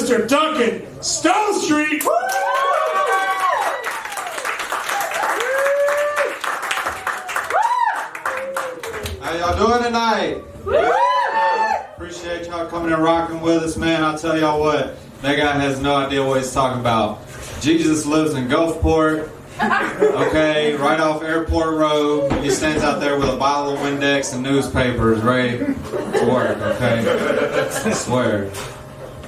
Mr. Duncan Stone Street. How y'all doing tonight? Appreciate y'all coming and rocking with us, man. I'll tell y'all what, that guy has no idea what he's talking about. Jesus lives in Gulfport, okay, right off Airport Road. He stands out there with a bottle of Windex and newspapers ready to work, okay? I swear.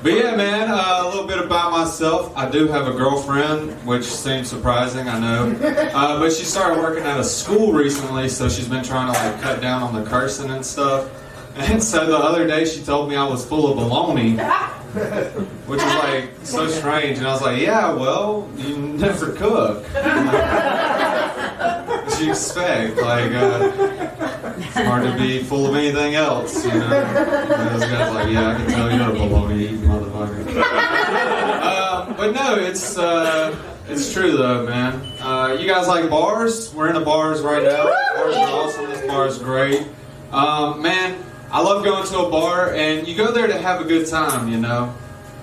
But yeah, man, a little bit about myself. I do have a girlfriend, which seems surprising, I know. But she started working at a school recently, so she's been trying to like cut down on the cursing and stuff. And so the other day she told me I was full of baloney, which is like so strange. And I was like, yeah, well, you never cook. What you expect? Like, it's hard to be full of anything else, you know? And those guys like, yeah, I can tell you're a baloney eating motherfucker. But no, it's true though, man. You guys like bars? We're in the bars right now. Bars are awesome. This bar is great. Man, I love going to a bar, and you go there to have a good time, you know?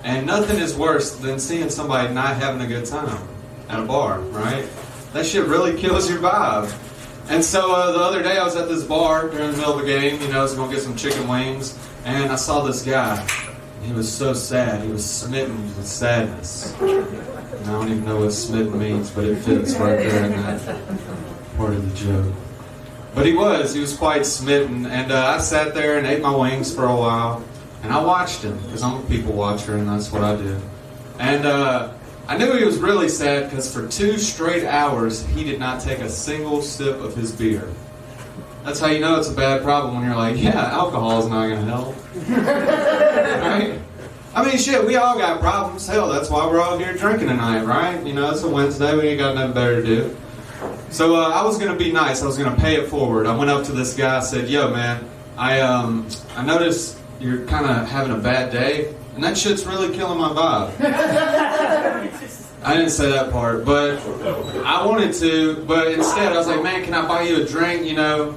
And nothing is worse than seeing somebody not having a good time at a bar, right? That shit really kills your vibe. And so the other day I was at this bar during the middle of the game, you know, I was going to get some chicken wings, and I saw this guy. He was so sad. He was smitten with sadness. And I don't even know what smitten means, but it fits right there in that part of the joke. But he was quite smitten, and I sat there and ate my wings for a while, and I watched him, because I'm a people watcher, and that's what I do. And I knew he was really sad, because for 2 straight hours, he did not take a single sip of his beer. That's how you know it's a bad problem, when you're like, yeah, alcohol is not going to help. Right? I mean, shit, we all got problems. Hell, that's why we're all here drinking tonight, right? You know, it's a Wednesday, we ain't got nothing better to do. So I was going to be nice. I was going to pay it forward. I went up to this guy. I said, yo, man, I noticed you're kind of having a bad day, and that shit's really killing my vibe. I didn't say that part, but I wanted to. But instead, I was like, man, can I buy you a drink? You know,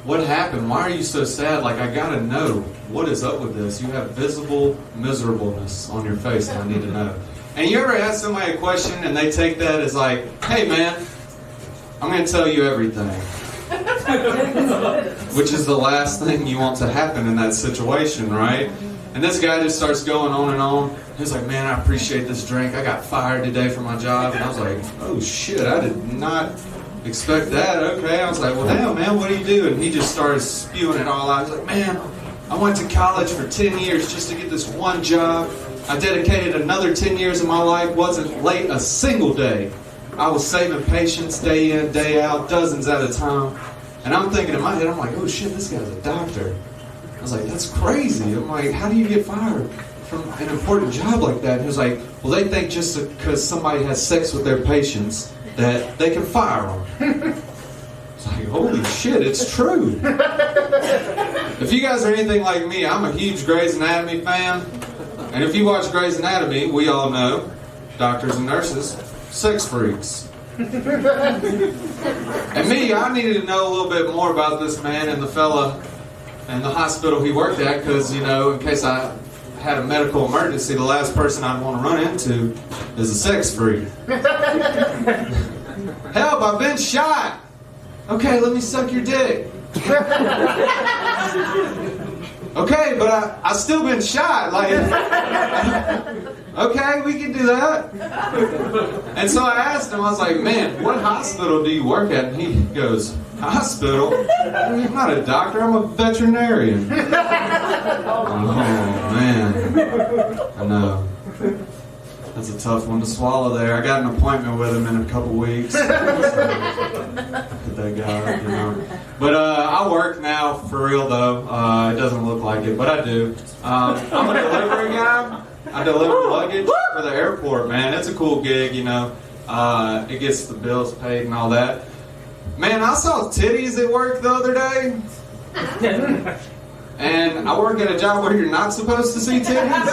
what happened? Why are you so sad? Like, I got to know. What is up with this? You have visible miserableness on your face, and I need to know. And you ever ask somebody a question, and they take that as like, hey, man, I'm going to tell you everything. Which is the last thing you want to happen in that situation, right? And this guy just starts going on and on. He's like, man, I appreciate this drink. I got fired today from my job. And I was like, oh shit, I did not expect that. Okay. I was like, well, damn, man, what do you do? And he just started spewing it all out. He's like, man, I went to college for 10 years just to get this one job. I dedicated another 10 years of my life, wasn't late a single day. I was saving patients day in, day out, dozens at a time. And I'm thinking in my head, I'm like, oh shit, this guy's a doctor. I was like, that's crazy. I'm like, how do you get fired from an important job like that? And he was like, well, they think just because somebody has sex with their patients that they can fire them. It's like, holy shit, it's true. If you guys are anything like me, I'm a huge Grey's Anatomy fan. And if you watch Grey's Anatomy, we all know, doctors and nurses, sex freaks. And me, I needed to know a little bit more about this man and the fella and the hospital he worked at, because, you know, in case I had a medical emergency, the last person I'd want to run into is a sex freak. Help, I've been shot. Okay, let me suck your dick. Okay, but I still been shot. Like, okay, we can do that. And so I asked him, I was like, man, what hospital do you work at? And he goes, hospital? I'm not a doctor, I'm a veterinarian. Oh, man. I know. That's a tough one to swallow there. I got an appointment with him in a couple weeks. Look at that guy, you know. But I work now, for real though. It doesn't look like it, but I do. I'm a delivery guy. I deliver luggage for the airport, man. It's a cool gig, you know. It gets the bills paid and all that. Man, I saw titties at work the other day. And I work at a job where you're not supposed to see titties.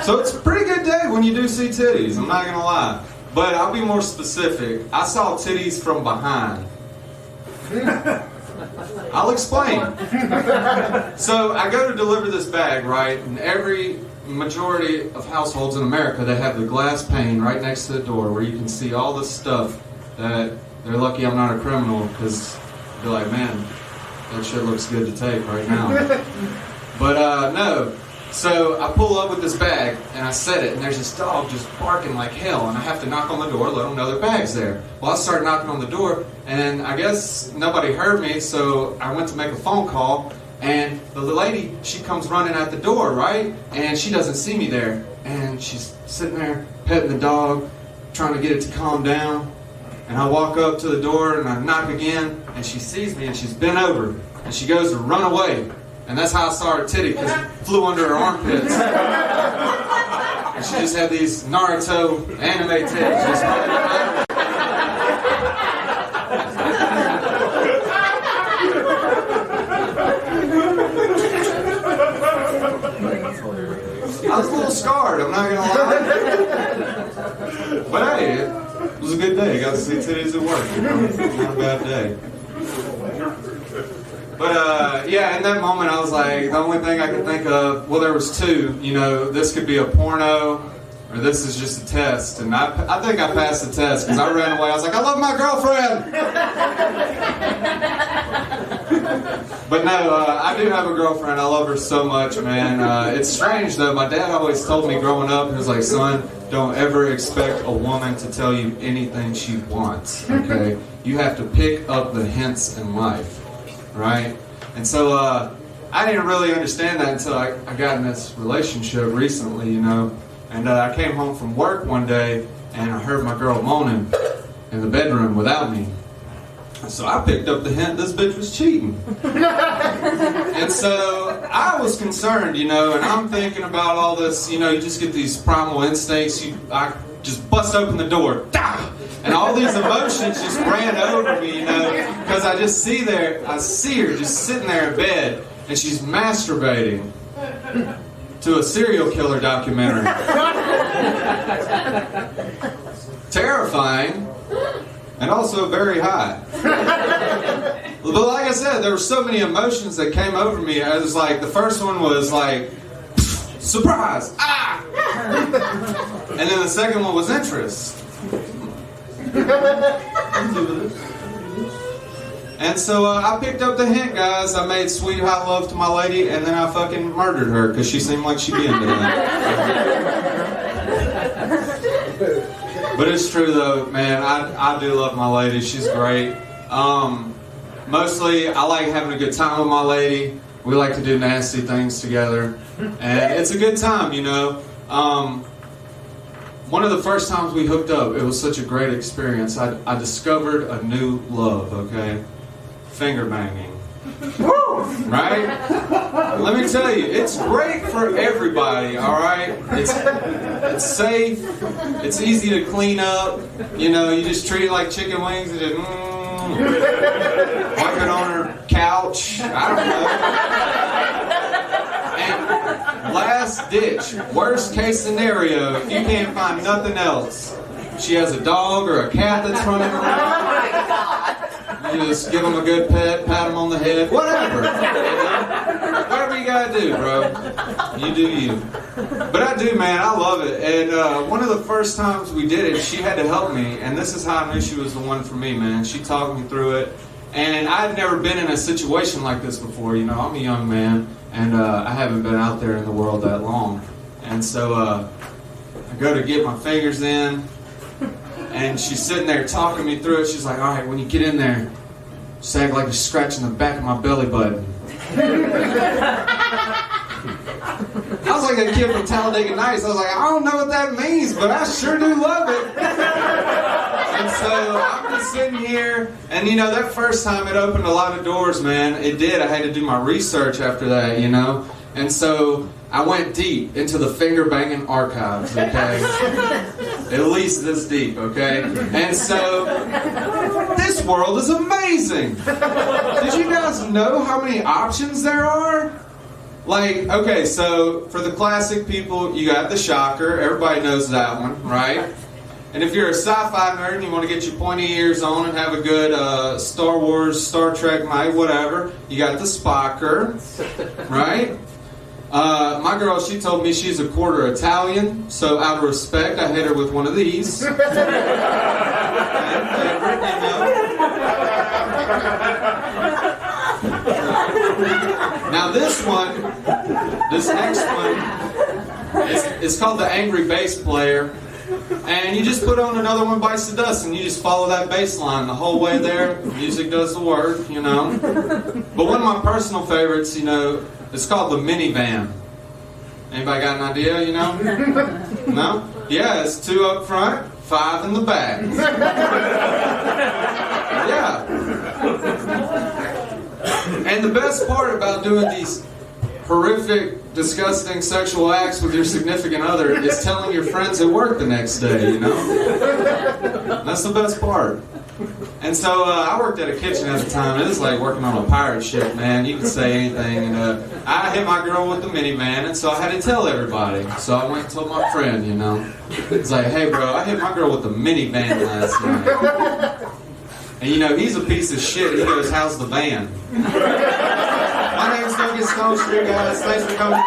So it's a pretty good day when you do see titties, I'm not going to lie. But I'll be more specific. I saw titties from behind. I'll explain. So I go to deliver this bag, right? And every majority of households in America, they have the glass pane right next to the door where you can see all the stuff that they're lucky I'm not a criminal, because they're like, man, that shit looks good to take right now. But no. So I pull up with this bag and I set it, and there's this dog just barking like hell, and I have to knock on the door, let them know their bag's there. Well, I start knocking on the door, and I guess nobody heard me, so I went to make a phone call, and the lady, she comes running out the door, right? And she doesn't see me there, and she's sitting there petting the dog, trying to get it to calm down. And I walk up to the door and I knock again, and she sees me and she's bent over, and she goes to run away. And that's how I saw her titty, because it flew under her armpits. And she just had these Naruto anime titties just running around. I was a little scarred, I'm not gonna lie. But hey, it was a good day. I got to see titties at work, you know? Not a bad day. But yeah, in that moment I was like, the only thing I could think of, well, there was two, you know, this could be a porno, or this is just a test. And I think I passed the test, because I ran away. I was like, I love my girlfriend! But no, I do have a girlfriend. I love her so much, man. It's strange though, my dad always told me growing up, he was like, son, don't ever expect a woman to tell you anything she wants, okay? You have to pick up the hints in life. Right? And so I didn't really understand that until I got in this relationship recently, you know. And I came home from work one day and I heard my girl moaning in the bedroom without me. And so I picked up the hint this bitch was cheating. And so I was concerned, you know, and I'm thinking about all this, you know, you just get these primal instincts. I just bust open the door. Dah! And all these emotions just ran over me, you know, because I see her just sitting there in bed, and she's masturbating to a serial killer documentary. Terrifying, and also very high. But like I said, there were so many emotions that came over me. I was like, the first one was like, surprise, ah! And then the second one was interest. And so I picked up the hint, guys. I made sweet hot love to my lady, and then I fucking murdered her because she seemed like she'd be into that. But it's true though, man. I do love my lady. She's great. Mostly I like having a good time with my lady. We like to do nasty things together, and it's a good time, you know. One of the first times we hooked up, it was such a great experience. I discovered a new love, okay? Finger banging. Right? Let me tell you, it's great for everybody, alright? It's safe, it's easy to clean up, you know, you just treat it like chicken wings and just wipe it on her couch, I don't know. And last ditch, worst case scenario, if you can't find nothing else, she has a dog or a cat that's running around. Oh my God. You just give them a good pet, pat them on the head, whatever. Whatever you gotta do, bro. You do you. But I do, man, I love it. And one of the first times we did it, she had to help me, and this is how I knew she was the one for me, man. She talked me through it. And I'd never been in a situation like this before, you know, I'm a young man, and I haven't been out there in the world that long. And so I go to get my fingers in, and she's sitting there talking me through it. She's like, all right, when you get in there, just act like you're scratching the back of my belly button. I was like a kid from Talladega Nights. I was like, I don't know what that means, but I sure do love it. And so I'm just sitting here, and you know, that first time it opened a lot of doors, man. It did. I had to do my research after that, you know. And so I went deep into the finger banging archives, okay? At least this deep, okay? And so this world is amazing. Did you guys know how many options there are? Like, okay, so for the classic people, you got the shocker. Everybody knows that one, right? And if you're a sci-fi nerd and you want to get your pointy ears on and have a good Star Wars, Star Trek night, whatever, you got the Spocker, right? My girl, she told me she's a quarter Italian, so out of respect, I hit her with one of these. And favorite, you know. Now this next one, it's called the Angry Bass Player. And you just put on Another One Bites the Dust and you just follow that bass line the whole way there. Music does the work, you know. But one of my personal favorites, you know, it's called the minivan. Anybody got an idea, you know? No? Yeah, it's 2 up front, 5 in the back. Yeah. And the best part about doing these horrific, disgusting sexual acts with your significant other is telling your friends at work the next day, you know? That's the best part. And so I worked at a kitchen at the time. It was like working on a pirate ship, man. You could say anything. And I hit my girl with the minivan, and so I had to tell everybody. So I went and told my friend, you know. It's like, hey, bro, I hit my girl with the minivan last night. And, you know, he's a piece of shit. He goes, how's the van? My name's Doug Stone Street, guys. Thanks for coming.